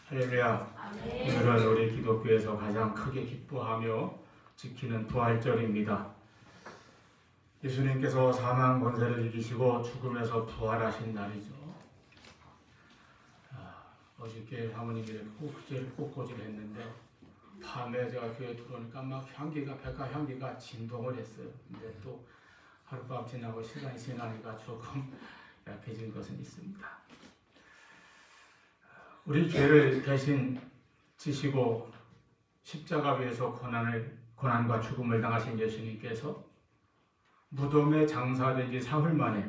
할렐루야. 오늘은 우리 기독교에서 가장 크게 기뻐하며 지키는 부활절입니다. 예수님께서 사망 권세를 이기시고 죽음에서 부활하신 날이죠. 어저께 사모님이 꽃꽂이를 했는데 밤에 제가 교회 들어오니까 막 백화 향기가 진동을 했어요. 근데 또 하룻밤 지나고 시간이 지나니까 조금 약해진 것은 있습니다. 우리 죄를 대신 지시고 십자가 위에서 고난과 죽음을 당하신 예수님께서 무덤에 장사된 지 사흘 만에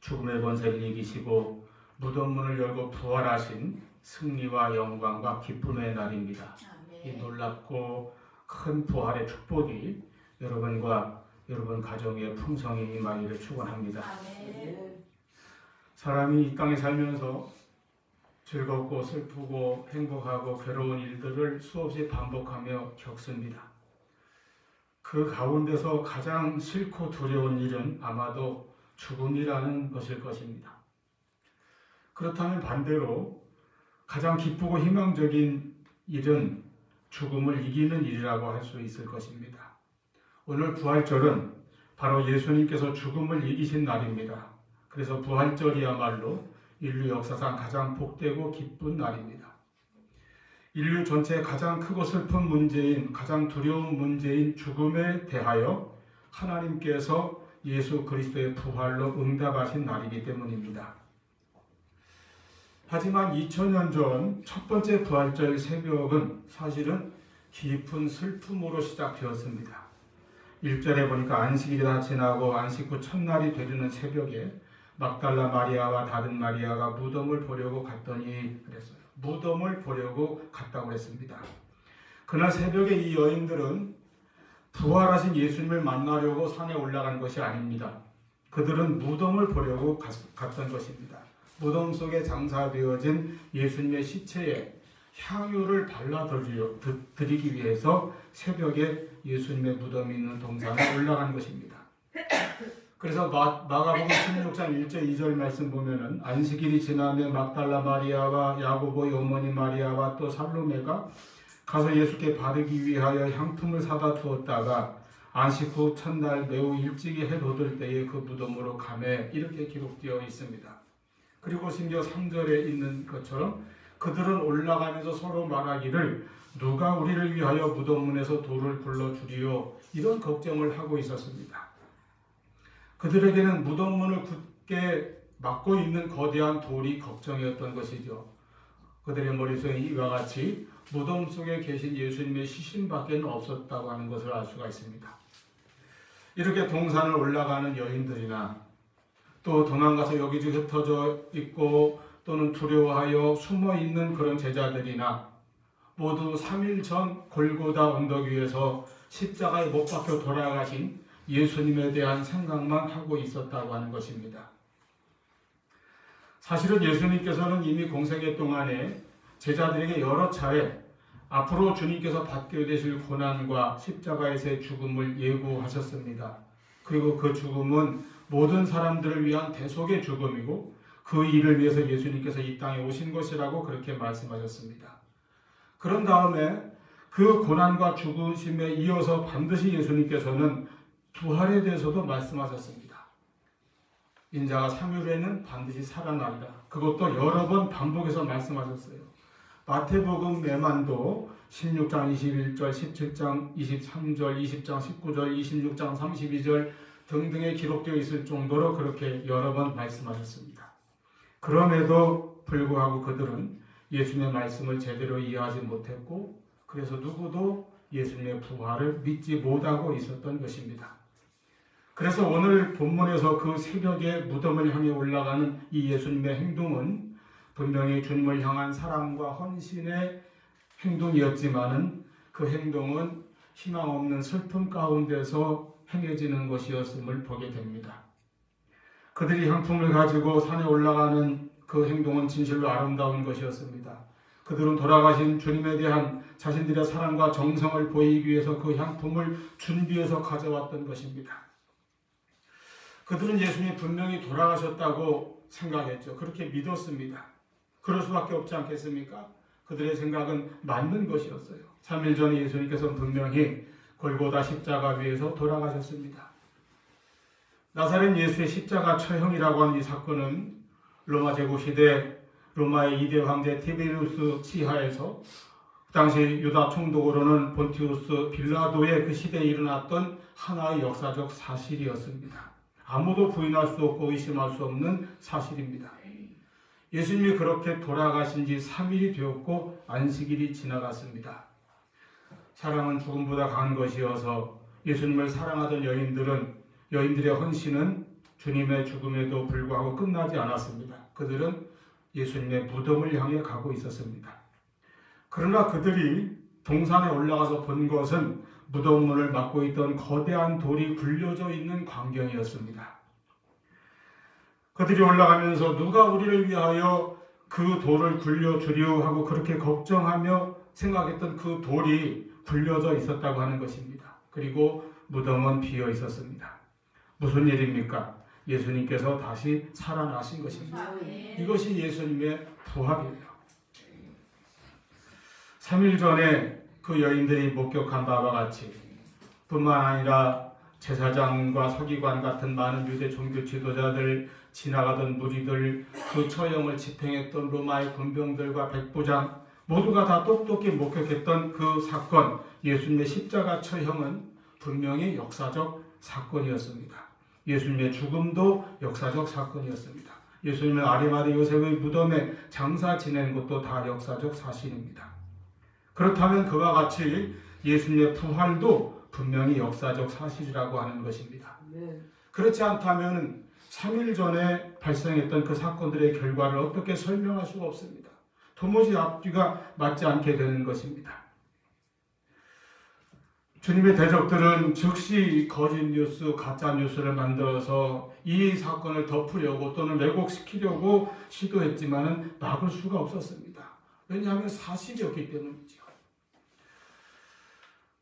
죽음의 권세를 이기시고 무덤 문을 열고 부활하신 승리와 영광과 기쁨의 날입니다. 이 놀랍고 큰 부활의 축복이 여러분과 여러분 가정의 풍성히 임하기를 축원합니다. 사람이 이 땅에 살면서 즐겁고 슬프고 행복하고 괴로운 일들을 수없이 반복하며 겪습니다. 그 가운데서 가장 싫고 두려운 일은 아마도 죽음이라는 것일 것입니다. 그렇다면 반대로 가장 기쁘고 희망적인 일은 죽음을 이기는 일이라고 할 수 있을 것입니다. 오늘 부활절은 바로 예수님께서 죽음을 이기신 날입니다. 그래서 부활절이야말로 인류 역사상 가장 복되고 기쁜 날입니다. 인류 전체의 가장 크고 슬픈 문제인, 가장 두려운 문제인 죽음에 대하여 하나님께서 예수 그리스도의 부활로 응답하신 날이기 때문입니다. 하지만 2000년 전 첫 번째 부활절 새벽은 사실은 깊은 슬픔으로 시작되었습니다. 1절에 보니까 안식일이 다 지나고 안식 후 첫날이 되려는 새벽에 막달라 마리아와 다른 마리아가 무덤을 보려고 갔더니 그랬어요. 무덤을 보려고 갔다고 했습니다. 그날 새벽에 이 여인들은 부활하신 예수님을 만나려고 산에 올라간 것이 아닙니다. 그들은 무덤을 보려고 갔던 것입니다. 무덤 속에 장사되어진 예수님의 시체에 향유를 발라드리기 위해서 새벽에 예수님의 무덤이 있는 동산에 올라간 것입니다. 그래서 마가복음 16장 1절 2절 말씀 보면은 안식일이 지나면 막달라 마리아와 야고보의 어머니 마리아와 또 살로메가 가서 예수께 바르기 위하여 향품을 사다 두었다가 안식 후 첫날 매우 일찍이 해 돋을 때에 그 무덤으로 가매 이렇게 기록되어 있습니다. 그리고 심지어 3절에 있는 것처럼 그들은 올라가면서 서로 말하기를 누가 우리를 위하여 무덤문에서 돌을 굴러주리요 이런 걱정을 하고 있었습니다. 그들에게는 무덤문을 굳게 막고 있는 거대한 돌이 걱정이었던 것이죠. 그들의 머릿속에 이와 같이 무덤 속에 계신 예수님의 시신밖에 없었다고 하는 것을 알 수가 있습니다. 이렇게 동산을 올라가는 여인들이나 또 도망가서 여기저기 흩어져 있고 또는 두려워하여 숨어 있는 그런 제자들이나 모두 3일 전 골고다 언덕 위에서 십자가에 못 박혀 돌아가신 예수님에 대한 생각만 하고 있었다고 하는 것입니다. 사실은 예수님께서는 이미 공생애 동안에 제자들에게 여러 차례 앞으로 주님께서 받게 되실 고난과 십자가에서의 죽음을 예고하셨습니다. 그리고 그 죽음은 모든 사람들을 위한 대속의 죽음이고 그 일을 위해서 예수님께서 이 땅에 오신 것이라고 그렇게 말씀하셨습니다. 그런 다음에 그 고난과 죽으심에 이어서 반드시 예수님께서는 부활에 대해서도 말씀하셨습니다. 인자가 3일 후에는 반드시 살아나리라. 그것도 여러 번 반복해서 말씀하셨어요. 마태복음 내만도 16장 21절, 17장 23절, 20장 19절, 26장 32절 등등에 기록되어 있을 정도로 그렇게 여러 번 말씀하셨습니다. 그럼에도 불구하고 그들은 예수님의 말씀을 제대로 이해하지 못했고 그래서 누구도 예수님의 부활을 믿지 못하고 있었던 것입니다. 그래서 오늘 본문에서 그 새벽에 무덤을 향해 올라가는 이 예수님의 행동은 분명히 주님을 향한 사랑과 헌신의 행동이었지만은 그 행동은 희망 없는 슬픔 가운데서 행해지는 것이었음을 보게 됩니다. 그들이 향품을 가지고 산에 올라가는 그 행동은 진실로 아름다운 것이었습니다. 그들은 돌아가신 주님에 대한 자신들의 사랑과 정성을 보이기 위해서 그 향품을 준비해서 가져왔던 것입니다. 그들은 예수님이 분명히 돌아가셨다고 생각했죠. 그렇게 믿었습니다. 그럴 수밖에 없지 않겠습니까? 그들의 생각은 맞는 것이었어요. 3일 전에 예수님께서는 분명히 골고다 십자가 위에서 돌아가셨습니다. 나사렛 예수의 십자가 처형이라고 하는 이 사건은 로마 제국 시대 로마의 2대 황제 티베리우스 치하에서 그 당시 유다 총독으로는 본티우스 빌라도의 그 시대에 일어났던 하나의 역사적 사실이었습니다. 아무도 부인할 수 없고 의심할 수 없는 사실입니다. 예수님이 그렇게 돌아가신 지 3일이 되었고 안식일이 지나갔습니다. 사랑은 죽음보다 강한 것이어서 예수님을 사랑하던 여인들의 헌신은 주님의 죽음에도 불구하고 끝나지 않았습니다. 그들은 예수님의 무덤을 향해 가고 있었습니다. 그러나 그들이 동산에 올라가서 본 것은 무덤문을 막고 있던 거대한 돌이 굴려져 있는 광경이었습니다. 그들이 올라가면서 누가 우리를 위하여 그 돌을 굴려주려 하고 그렇게 걱정하며 생각했던 그 돌이 굴려져 있었다고 하는 것입니다. 그리고 무덤은 비어 있었습니다. 무슨 일입니까? 예수님께서 다시 살아나신 것입니다. 이것이 예수님의 부활이에요. 3일 전에 그 여인들이 목격한 바와 같이 뿐만 아니라 제사장과 서기관 같은 많은 유대 종교 지도자들, 지나가던 무리들, 그 처형을 집행했던 로마의 군병들과 백부장 모두가 다 똑똑히 목격했던 그 사건, 예수님의 십자가 처형은 분명히 역사적 사건이었습니다. 예수님의 죽음도 역사적 사건이었습니다. 예수님은 아리마대 요셉의 무덤에 장사 지낸 것도 다 역사적 사실입니다. 그렇다면 그와 같이 예수님의 부활도 분명히 역사적 사실이라고 하는 것입니다. 그렇지 않다면 3일 전에 발생했던 그 사건들의 결과를 어떻게 설명할 수가 없습니다. 도무지 앞뒤가 맞지 않게 되는 것입니다. 주님의 대적들은 즉시 거짓 뉴스, 가짜 뉴스를 만들어서 이 사건을 덮으려고 또는 왜곡시키려고 시도했지만 막을 수가 없었습니다. 왜냐하면 사실이었기 때문이죠.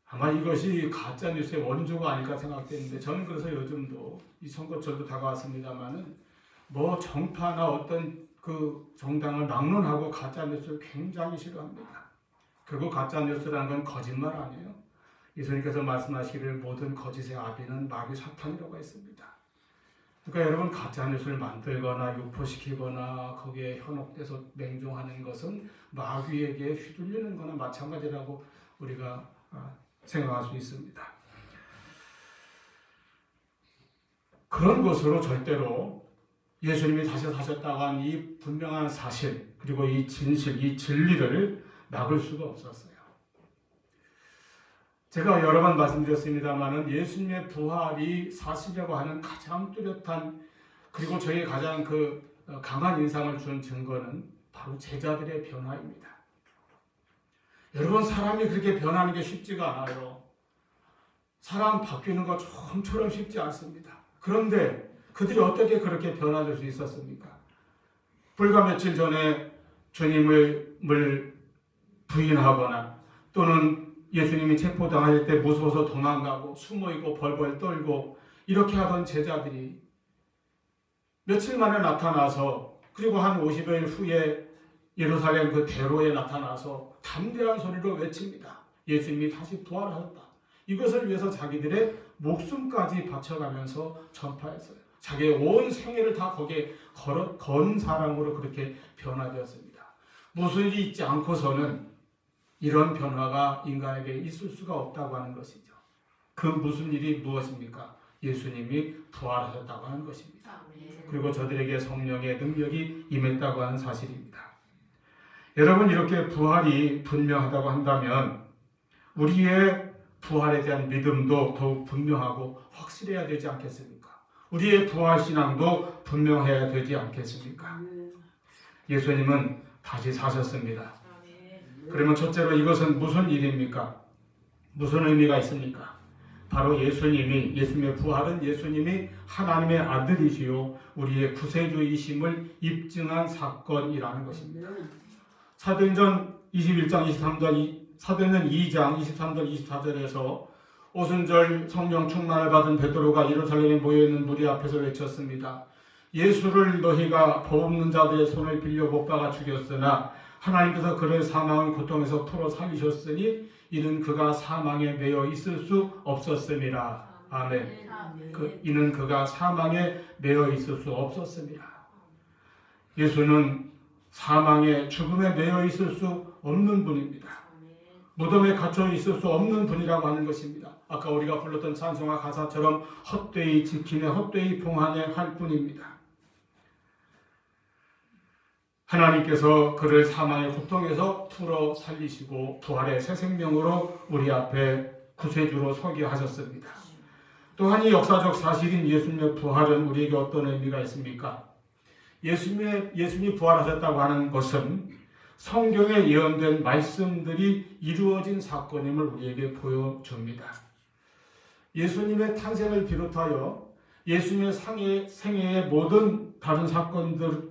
아마 이것이 가짜 뉴스의 원조가 아닐까 생각되는데 저는 그래서 요즘도 이 선거철도 다가왔습니다만은 뭐 정파나 어떤 그 정당을 막론하고 가짜 뉴스를 굉장히 싫어합니다. 그리고 가짜 뉴스라는 건 거짓말 아니에요. 예수님께서 말씀하시기를 모든 거짓의 아비는 마귀 사탄이라고 했습니다. 그러니까 여러분 가짜 뉴스를 만들거나 유포시키거나 거기에 현혹돼서 맹종하는 것은 마귀에게 휘둘리는 거나 마찬가지라고 우리가 생각할 수 있습니다. 그런 것으로 절대로 예수님이 다시 사셨다고 한 이 분명한 사실, 그리고 이 진실, 이 진리를 막을 수가 없었어요. 제가 여러 번 말씀드렸습니다마는 예수님의 부활이 사실이라고 하는 가장 뚜렷한, 그리고 저에게 가장 강한 인상을 준 증거는 바로 제자들의 변화입니다. 여러분, 사람이 그렇게 변하는 게 쉽지가 않아요. 사람 바뀌는 거 좀처럼 쉽지 않습니다. 그런데 그들이 어떻게 그렇게 변화될 수 있었습니까? 불과 며칠 전에 주님을 부인하거나 또는 예수님이 체포당할 때 무서워서 도망가고 숨어있고 벌벌 떨고 이렇게 하던 제자들이 며칠 만에 나타나서, 그리고 한 50여일 후에 예루살렘 그 대로에 나타나서 담대한 소리로 외칩니다. 예수님이 다시 부활하셨다. 이것을 위해서 자기들의 목숨까지 바쳐가면서 전파했어요. 자기의 온 생애를 다 거기에 건 사람으로 그렇게 변화되었습니다. 무슨 일이 있지 않고서는 이런 변화가 인간에게 있을 수가 없다고 하는 것이죠. 그 무슨 일이 무엇입니까? 예수님이 부활하셨다고 하는 것입니다. 그리고 저들에게 성령의 능력이 임했다고 하는 사실입니다. 여러분, 이렇게 부활이 분명하다고 한다면 우리의 부활에 대한 믿음도 더욱 분명하고 확실해야 되지 않겠습니까? 우리의 부활신앙도 분명해야 되지 않겠습니까? 예수님은 다시 사셨습니다. 그러면 첫째로 이것은 무슨 일입니까? 무슨 의미가 있습니까? 바로 예수님의 부활은 예수님이 하나님의 아들이시요 우리의 구세주이심을 입증한 사건이라는 것입니다. 사도행전 21장 23절, 사도행전 2장 23절 24절에서 오순절 성령 충만을 받은 베드로가 예루살렘에 모여있는 무리 앞에서 외쳤습니다. 예수를 너희가 법 없는 자들의 손을 빌려 못 박아 죽였으나 하나님께서 그를 사망의 고통에서 풀어 살리셨으니 이는 그가 사망에 매여 있을 수 없었음이라. 아멘. 이는 그가 사망에 매여 있을 수 없었습니다. 예수는 사망에 죽음에 매여 있을 수 없는 분입니다. 무덤에 갇혀 있을 수 없는 분이라고 하는 것입니다. 아까 우리가 불렀던 찬송가 가사처럼 헛되이 지키네 헛되이 봉하네 할 뿐입니다. 하나님께서 그를 사망의 고통에서 풀어 살리시고 부활의 새 생명으로 우리 앞에 구세주로 서게 하셨습니다. 또한 이 역사적 사실인 예수님의 부활은 우리에게 어떤 의미가 있습니까? 예수님이 부활하셨다고 하는 것은 성경에 예언된 말씀들이 이루어진 사건임을 우리에게 보여줍니다. 예수님의 탄생을 비롯하여 예수님의 생애의 모든 다른 사건들과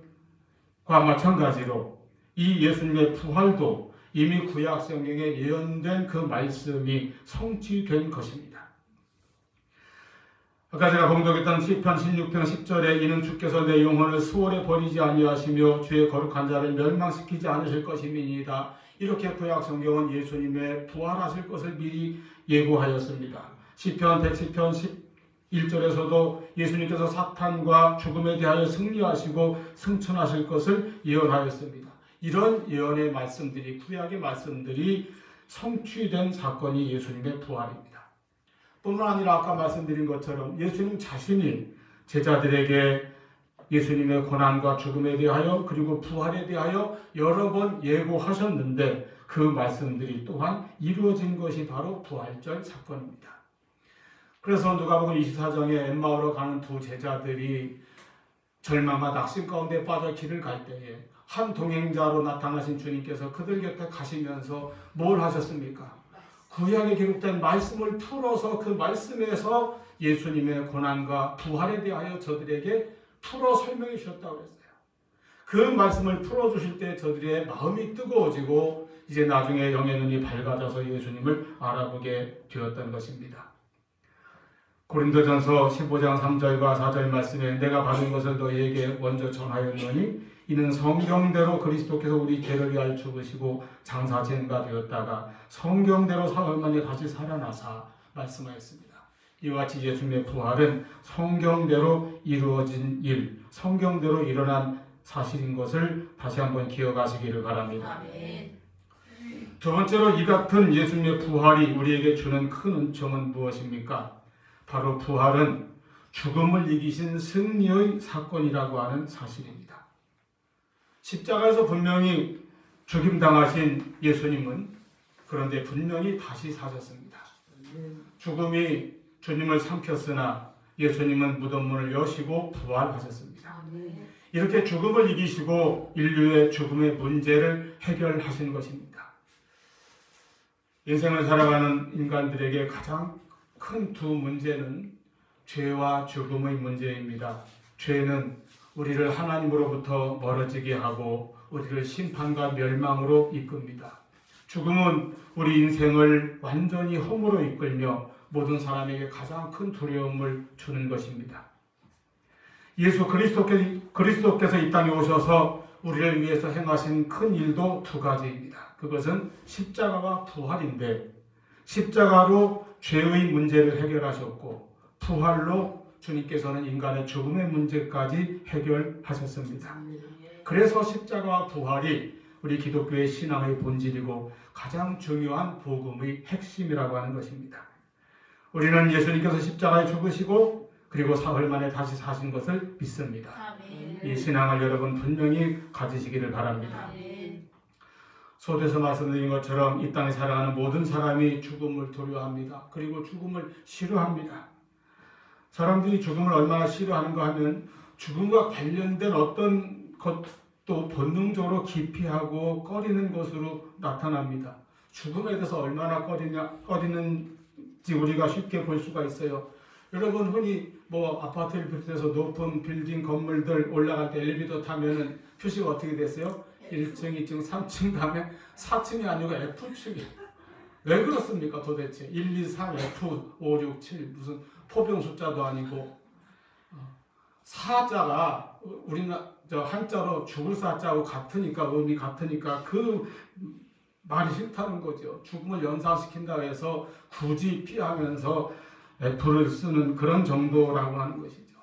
마찬가지로 이 예수님의 부활도 이미 구약 성경에 예언된 그 말씀이 성취된 것입니다. 아까 제가 봉독했던 시편 16편 10절에 이는 주께서 내 영혼을 수월에 버리지 아니하시며 주의 거룩한 자를 멸망시키지 않으실 것임이니이다. 이렇게 구약 성경은 예수님의 부활하실 것을 미리 예고하였습니다. 시편 110편 11절에서도 예수님께서 사탄과 죽음에 대하여 승리하시고 승천하실 것을 예언하였습니다. 이런 예언의 말씀들이 구약의 말씀들이 성취된 사건이 예수님의 부활입니다. 뿐만 아니라 아까 말씀드린 것처럼 예수님 자신이 제자들에게 예수님의 고난과 죽음에 대하여 그리고 부활에 대하여 여러 번 예고하셨는데 그 말씀들이 또한 이루어진 것이 바로 부활절 사건입니다. 그래서 누가복음 24장에 엠마오로 가는 두 제자들이 절망과 낙심 가운데 빠져 길을 갈 때에 한 동행자로 나타나신 주님께서 그들 곁에 가시면서 뭘 하셨습니까? 구약에 기록된 말씀을 풀어서 그 말씀에서 예수님의 고난과 부활에 대하여 저들에게 풀어 설명해 주셨다고 했어요. 그 말씀을 풀어주실 때 저들의 마음이 뜨거워지고 이제 나중에 영의 눈이 밝아져서 예수님을 알아보게 되었던 것입니다. 고린도전서 15장 3절과 4절 말씀에 내가 받은 것을 너희에게 먼저 전하였노니 이는 성경대로 그리스도께서 우리 죄를 위하여 죽으시고 장사 쟁가 되었다가 성경대로 사흘 만에 다시 살아나사 말씀하였습니다. 이와 같이 예수님의 부활은 성경대로 이루어진 일, 성경대로 일어난 사실인 것을 다시 한번 기억하시기를 바랍니다. 두 번째로 이 같은 예수님의 부활이 우리에게 주는 큰 은총은 무엇입니까? 바로 부활은 죽음을 이기신 승리의 사건이라고 하는 사실입니다. 십자가에서 분명히 죽임당하신 예수님은 그런데 분명히 다시 사셨습니다. 죽음이 주님을 삼켰으나 예수님은 무덤문을 여시고 부활하셨습니다. 이렇게 죽음을 이기시고 인류의 죽음의 문제를 해결하신 것입니다. 인생을 살아가는 인간들에게 가장 큰 두 문제는 죄와 죽음의 문제입니다. 죄는 우리를 하나님으로부터 멀어지게 하고 우리를 심판과 멸망으로 이끕니다. 죽음은 우리 인생을 완전히 허무로 이끌며 모든 사람에게 가장 큰 두려움을 주는 것입니다. 예수 그리스도께서 이 땅에 오셔서 우리를 위해서 행하신 큰 일도 두 가지입니다. 그것은 십자가와 부활인데 십자가로 죄의 문제를 해결하셨고 부활로 주님께서는 인간의 죽음의 문제까지 해결하셨습니다. 그래서 십자가와 부활이 우리 기독교의 신앙의 본질이고 가장 중요한 복음의 핵심이라고 하는 것입니다. 우리는 예수님께서 십자가에 죽으시고 그리고 사흘 만에 다시 사신 것을 믿습니다. 이 신앙을 여러분 분명히 가지시기를 바랍니다. 소대서 말씀드린 것처럼 이 땅에 살아가는 모든 사람이 죽음을 두려워합니다. 그리고 죽음을 싫어합니다. 사람들이 죽음을 얼마나 싫어하는가 하면 죽음과 관련된 어떤 것도 본능적으로 기피하고 꺼리는 것으로 나타납니다. 죽음에 대해서 얼마나 꺼리는지 우리가 쉽게 볼 수가 있어요. 여러분 흔히 아파트를 비롯해서 높은 빌딩 건물들 올라갈 때 엘리베이터 타면은 표시가 어떻게 됐어요? 1층, 2층, 3층 다음에 4층이 아니고 F층이에요. 왜 그렇습니까 도대체? 1, 2, 3, F, 5, 6, 7 무슨 포병 숫자도 아니고 4자가 우리는 한자로 죽을 사자하고 같으니까, 의미 같으니까 그 말이 싫다는 거죠. 죽음을 연상시킨다 해서 굳이 피하면서 F를 쓰는 그런 정도라고 하는 것이죠.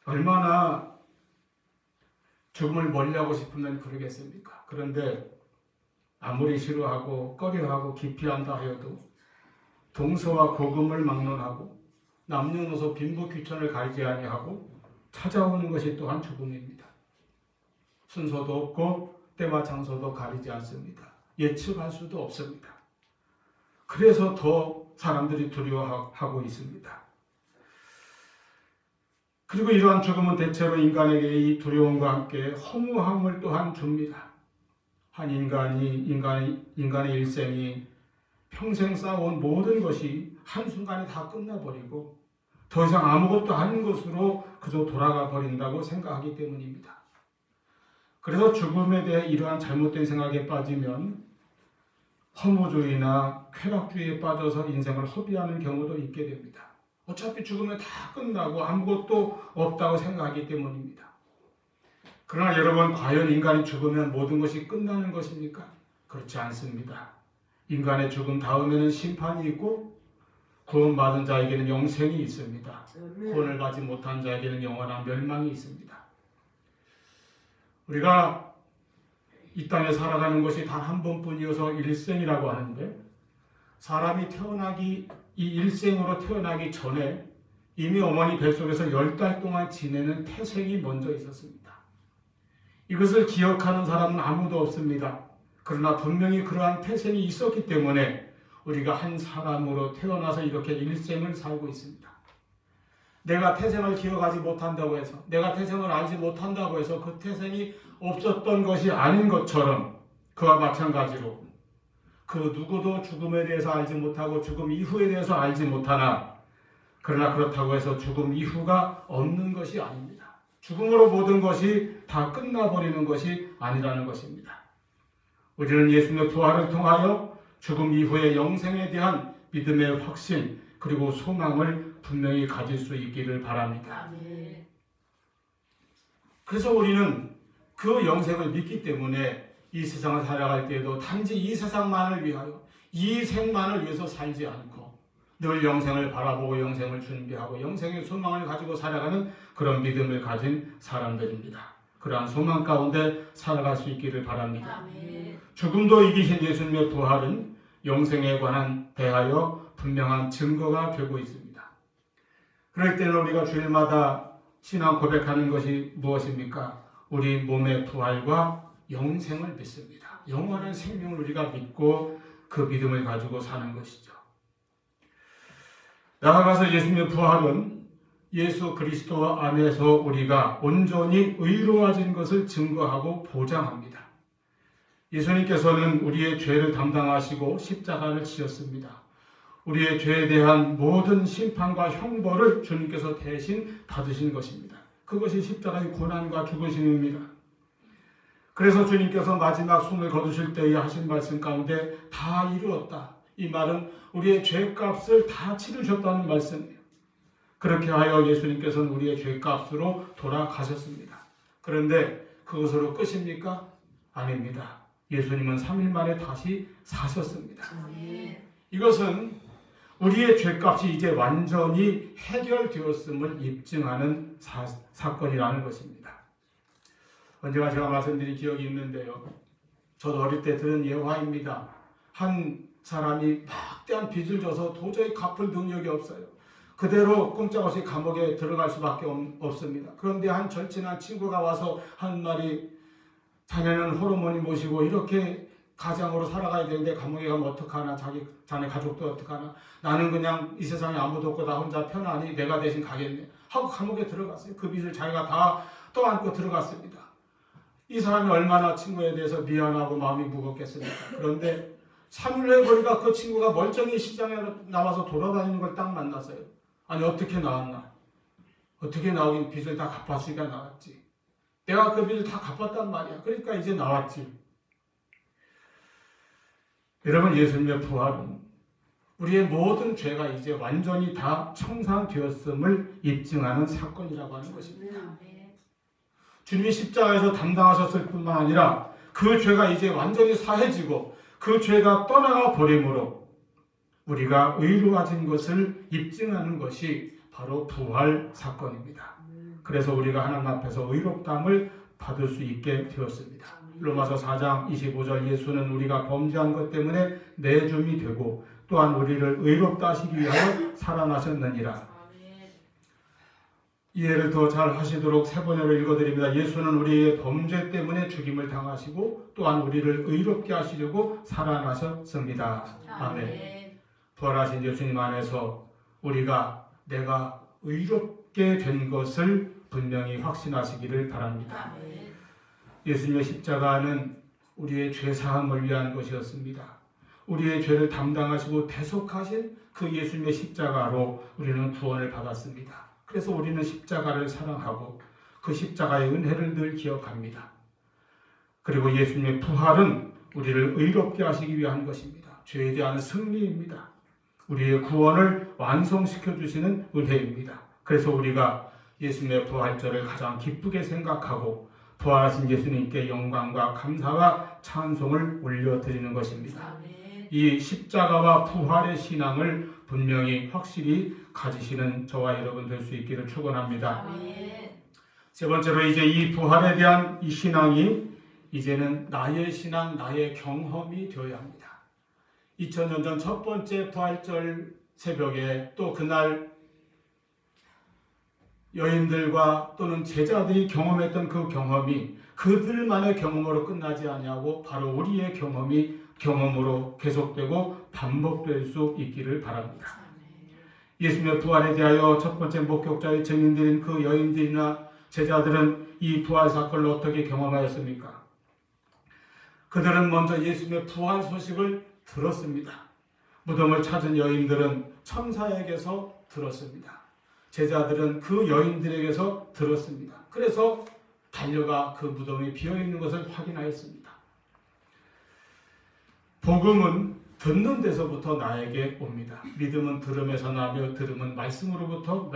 얼마나 죽음을 멀리하고 싶으면 그러겠습니까? 그런데 아무리 싫어하고 꺼려하고 기피한다 하여도 동서와 고금을 막론하고 남녀노소 빈부귀천을 가리지 아니하고 찾아오는 것이 또한 죽음입니다. 순서도 없고 때와 장소도 가리지 않습니다. 예측할 수도 없습니다. 그래서 더 사람들이 두려워하고 있습니다. 그리고 이러한 죽음은 대체로 인간에게 이 두려움과 함께 허무함을 또한 줍니다. 한 인간의 일생이 평생 쌓아온 모든 것이 한순간에 다 끝나버리고 더 이상 아무것도 아닌 것으로 그저 돌아가 버린다고 생각하기 때문입니다. 그래서 죽음에 대해 이러한 잘못된 생각에 빠지면 허무주의나 쾌락주의에 빠져서 인생을 허비하는 경우도 있게 됩니다. 어차피 죽으면 다 끝나고 아무것도 없다고 생각하기 때문입니다. 그러나 여러분, 과연 인간이 죽으면 모든 것이 끝나는 것입니까? 그렇지 않습니다. 인간의 죽음 다음에는 심판이 있고 구원받은 자에게는 영생이 있습니다. 구원을 받지 못한 자에게는 영원한 멸망이 있습니다. 우리가 이 땅에 살아가는 것이 단 한 번뿐이어서 일생이라고 하는데, 사람이 이 일생으로 태어나기 전에 이미 어머니 뱃속에서 10달 동안 지내는 태생이 먼저 있었습니다. 이것을 기억하는 사람은 아무도 없습니다. 그러나 분명히 그러한 태생이 있었기 때문에 우리가 한 사람으로 태어나서 이렇게 일생을 살고 있습니다. 내가 태생을 기억하지 못한다고 해서, 내가 태생을 알지 못한다고 해서 그 태생이 없었던 것이 아닌 것처럼, 그와 마찬가지로 그 누구도 죽음에 대해서 알지 못하고 죽음 이후에 대해서 알지 못하나, 그러나 그렇다고 해서 죽음 이후가 없는 것이 아닙니다. 죽음으로 모든 것이 다 끝나버리는 것이 아니라는 것입니다. 우리는 예수님의 부활을 통하여 죽음 이후의 영생에 대한 믿음의 확신 그리고 소망을 분명히 가질 수 있기를 바랍니다. 그래서 우리는 그 영생을 믿기 때문에 이 세상을 살아갈 때에도 단지 이 세상만을 위하여, 이 생만을 위해서 살지 않고 늘 영생을 바라보고 영생을 준비하고 영생의 소망을 가지고 살아가는 그런 믿음을 가진 사람들입니다. 그러한 소망 가운데 살아갈 수 있기를 바랍니다. 죽음도 이기신 예수님의 부활은 영생에 관한 대하여 분명한 증거가 되고 있습니다. 그럴 때는 우리가 주일마다 신앙 고백하는 것이 무엇입니까? 우리 몸의 부활과 영생을 믿습니다. 영원한 생명을 우리가 믿고 그 믿음을 가지고 사는 것이죠. 나아가서 예수님의 부활은 예수 그리스도 안에서 우리가 온전히 의로워진 것을 증거하고 보장합니다. 예수님께서는 우리의 죄를 담당하시고 십자가를 지었습니다. 우리의 죄에 대한 모든 심판과 형벌을 주님께서 대신 받으신 것입니다. 그것이 십자가의 고난과 죽으심입니다. 그래서 주님께서 마지막 숨을 거두실 때에 하신 말씀 가운데 다 이루었다. 이 말은 우리의 죄값을 다 치르셨다는 말씀이에요. 그렇게 하여 예수님께서는 우리의 죄값으로 돌아가셨습니다. 그런데 그것으로 끝입니까? 아닙니다. 예수님은 3일 만에 다시 사셨습니다. 이것은 우리의 죄값이 이제 완전히 해결되었음을 입증하는 사건이라는 것입니다. 언제가 제가 말씀드린 기억이 있는데요. 저도 어릴 때 들은 예화입니다. 한 사람이 막대한 빚을 져서 도저히 갚을 능력이 없어요. 그대로 꼼짝없이 감옥에 들어갈 수밖에 없습니다. 그런데 한 절친한 친구가 와서 한 말이, 자네는 호르몬이 모시고 이렇게 가장으로 살아가야 되는데 감옥에 가면 어떡하나, 자네 가족도 어떡하나, 나는 그냥 이 세상에 아무도 없고 나 혼자 편안히 내가 대신 가겠네 하고 감옥에 들어갔어요. 그 빚을 자기가 다 떠안고 들어갔습니다. 이 사람이 얼마나 친구에 대해서 미안하고 마음이 무겁겠습니까? 그런데 3일 후에 보니까 그 친구가 멀쩡히 시장에 나와서 돌아다니는 걸 딱 만났어요. 아니, 어떻게 나왔나? 어떻게 나오긴, 빚을 다 갚았으니까 나왔지. 내가 그 빚을 다 갚았단 말이야. 그러니까 이제 나왔지. 여러분, 예수님의 부활은 우리의 모든 죄가 이제 완전히 다 청산되었음을 입증하는 사건이라고 하는 것입니다. 주님이 십자가에서 담당하셨을 뿐만 아니라 그 죄가 이제 완전히 사해지고 그 죄가 떠나가 버림으로 우리가 의로워진 것을 입증하는 것이 바로 부활 사건입니다. 그래서 우리가 하나님 앞에서 의롭다함을 받을 수 있게 되었습니다. 로마서 4장 25절 예수는 우리가 범죄한 것 때문에 내줌이 되고 또한 우리를 의롭다 하시기 위하여 살아나셨느니라. 이해를 더 잘 하시도록 세 번째로 읽어드립니다. 예수는 우리의 범죄 때문에 죽임을 당하시고 또한 우리를 의롭게 하시려고 살아나셨습니다. 아멘. 부활하신 예수님 안에서 우리가 내가 의롭게 된 것을 분명히 확신하시기를 바랍니다. 예수님의 십자가는 우리의 죄사함을 위한 것이었습니다. 우리의 죄를 담당하시고 대속하신 그 예수님의 십자가로 우리는 구원을 받았습니다. 그래서 우리는 십자가를 사랑하고 그 십자가의 은혜를 늘 기억합니다. 그리고 예수님의 부활은 우리를 의롭게 하시기 위한 것입니다. 죄에 대한 승리입니다. 우리의 구원을 완성시켜 주시는 은혜입니다. 그래서 우리가 예수님의 부활절을 가장 기쁘게 생각하고 부활하신 예수님께 영광과 감사와 찬송을 올려드리는 것입니다. 이 십자가와 부활의 신앙을 분명히 확실히 가지시는 저와 여러분 될 수 있기를 축원합니다. 세 번째로 이제 이 부활에 대한 이 신앙이 이제는 나의 신앙, 나의 경험이 되어야 합니다. 2000년 전 첫 번째 부활절 새벽에 또 그날 여인들과 또는 제자들이 경험했던 그 경험이 그들만의 경험으로 끝나지 아니하고 바로 우리의 경험으로 계속되고 반복될 수 있기를 바랍니다. 예수님의 부활에 대하여 첫 번째 목격자의 증인들인 그 여인들이나 제자들은 이 부활 사건을 어떻게 경험하였습니까? 그들은 먼저 예수님의 부활 소식을 들었습니다. 무덤을 찾은 여인들은 천사에게서 들었습니다. 제자들은 그 여인들에게서 들었습니다. 그래서 달려가 그 무덤이 비어있는 것을 확인하였습니다. 복음은 듣는 데서부터 나에게 옵니다. 믿음은 들음에서 나며 들음은 말씀으로부터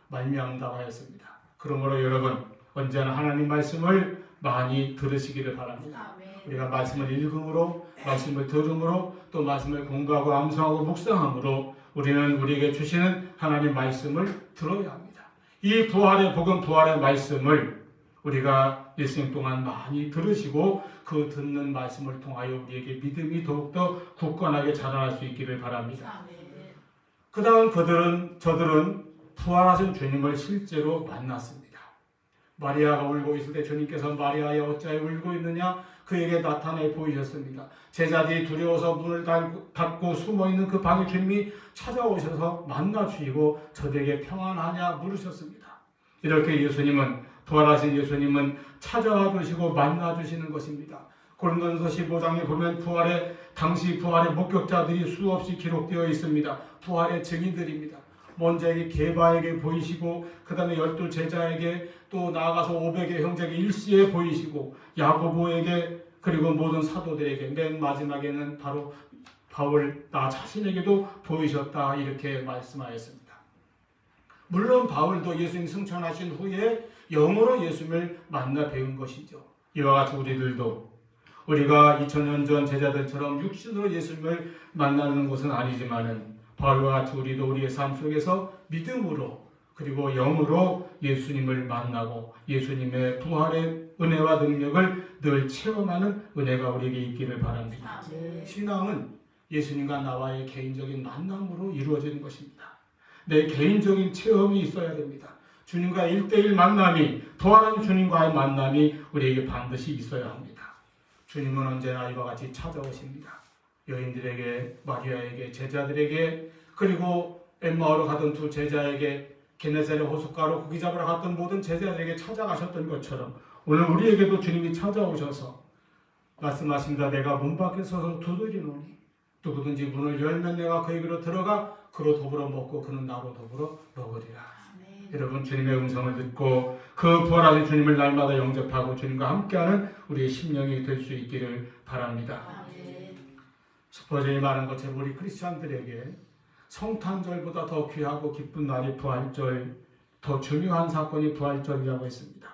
말미암다고 하였습니다. 그러므로 여러분 언제나 하나님 말씀을 많이 들으시기를 바랍니다. 우리가 말씀을 읽음으로, 말씀을 들음으로, 또 말씀을 공부하고 암송하고 묵상함으로 우리는 우리에게 주시는 하나님 말씀을 들어야 합니다. 이 부활의 복음, 부활의 말씀을 우리가 일생 동안 많이 들으시고 그 듣는 말씀을 통하여 우리에게 믿음이 더욱더 굳건하게 자라날 수 있기를 바랍니다. 그 다음 저들은 부활하신 주님을 실제로 만났습니다. 마리아가 울고 있을 때 주님께서 마리아야 어찌하여 울고 있느냐 그에게 나타내 보이셨습니다. 제자들이 두려워서 문을 닫고 숨어있는 그 방에 주님이 찾아오셔서 만나주시고 저들에게 평안하냐 물으셨습니다. 이렇게 부활하신 예수님은 찾아와 주시고 만나 주시는 것입니다. 고린도전서 15장에 보면 당시 부활의 목격자들이 수없이 기록되어 있습니다. 부활의 증인들입니다. 먼저에게 게바에게 보이시고 그 다음에 12 제자에게 또 나아가서 500의 형제에게 일시에 보이시고 야고보에게 그리고 모든 사도들에게 맨 마지막에는 바로 바울 나 자신에게도 보이셨다 이렇게 말씀하였습니다. 물론 바울도 예수님 승천하신 후에 영으로 예수님을 만나 배운 것이죠. 이와 같이 우리가 2000년 전 제자들처럼 육신으로 예수님을 만나는 것은 아니지만은 바울과 같이 우리도 우리의 삶 속에서 믿음으로 그리고 영으로 예수님을 만나고 예수님의 부활의 은혜와 능력을 늘 체험하는 은혜가 우리에게 있기를 바랍니다. 신앙은 예수님과 나와의 개인적인 만남으로 이루어지는 것입니다. 내 개인적인 체험이 있어야 됩니다. 주님과 1:1 만남이, 부활한 주님과의 만남이 우리에게 반드시 있어야 합니다. 주님은 언제나 이와 같이 찾아오십니다. 여인들에게, 마리아에게, 제자들에게, 그리고 엠마오로 가던 2 제자에게, 게네사렛 호숫가로 고기 잡으러 갔던 모든 제자들에게 찾아가셨던 것처럼 오늘 우리에게도 주님이 찾아오셔서 말씀하십니다. 내가 문 밖에 서서 두드리노니 누구든지 문을 열면 내가 그에게로 들어가 그로 더불어 먹고 그는 나로 더불어 먹으리라. 여러분 주님의 음성을 듣고 그 부활하신 주님을 날마다 영접하고 주님과 함께하는 우리의 심령이 될 수 있기를 바랍니다. 슈퍼제이 말한 것처럼 우리 크리스찬들에게 성탄절보다 더 귀하고 기쁜 날이 부활절, 더 중요한 사건이 부활절이라고 했습니다.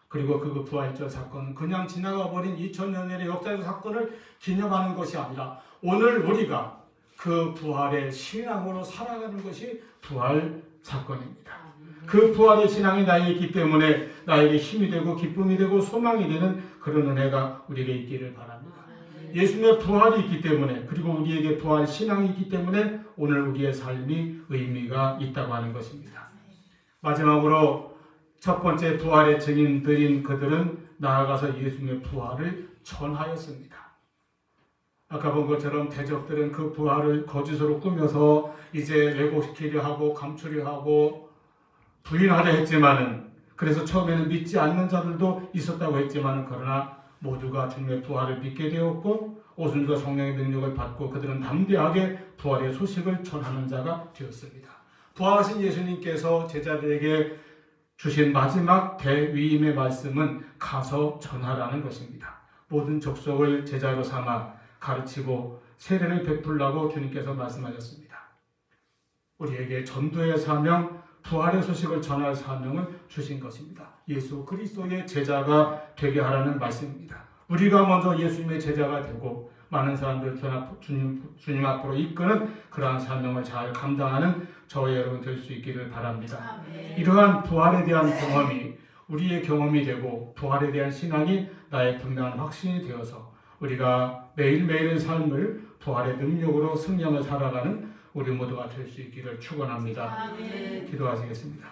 그리고 그 부활절 사건은 그냥 지나가 버린 2000년의 역사적 사건을 기념하는 것이 아니라 오늘 우리가 그 부활의 신앙으로 살아가는 것이 부활 사건입니다. 그 부활의 신앙이 나에게 있기 때문에 나에게 힘이 되고 기쁨이 되고 소망이 되는 그런 은혜가 우리에게 있기를 바랍니다. 예수님의 부활이 있기 때문에, 그리고 우리에게 부활 신앙이 있기 때문에 오늘 우리의 삶이 의미가 있다고 하는 것입니다. 마지막으로 첫 번째 부활의 증인들인 그들은 나아가서 예수님의 부활을 전하였습니다. 아까 본 것처럼 대적들은 그 부활을 거짓으로 꾸며서 이제 왜곡시키려 하고 감추려 하고 부인하려 했지만은, 그래서 처음에는 믿지 않는 자들도 있었다고 했지만은, 그러나 모두가 주님의 부활을 믿게 되었고 오순절 성령의 능력을 받고 그들은 담대하게 부활의 소식을 전하는 자가 되었습니다. 부활하신 예수님께서 제자들에게 주신 마지막 대위임의 말씀은 가서 전하라는 것입니다. 모든 족속을 제자로 삼아 가르치고 세례를 베풀라고 주님께서 말씀하셨습니다. 우리에게 전도의 사명, 부활의 소식을 전할 사명을 주신 것입니다. 예수 그리스도의 제자가 되게 하라는 말씀입니다. 우리가 먼저 예수님의 제자가 되고 많은 사람들을 주님 앞으로 이끄는 그러한 사명을 잘 감당하는 저와 여러분 될 수 있기를 바랍니다. 이러한 부활에 대한 경험이 우리의 경험이 되고 부활에 대한 신앙이 나의 분명한 확신이 되어서 우리가 매일매일의 삶을 부활의 능력으로 승리하며 살아가는 우리 모두가 될 수 있기를 축원합니다. 기도하시겠습니다.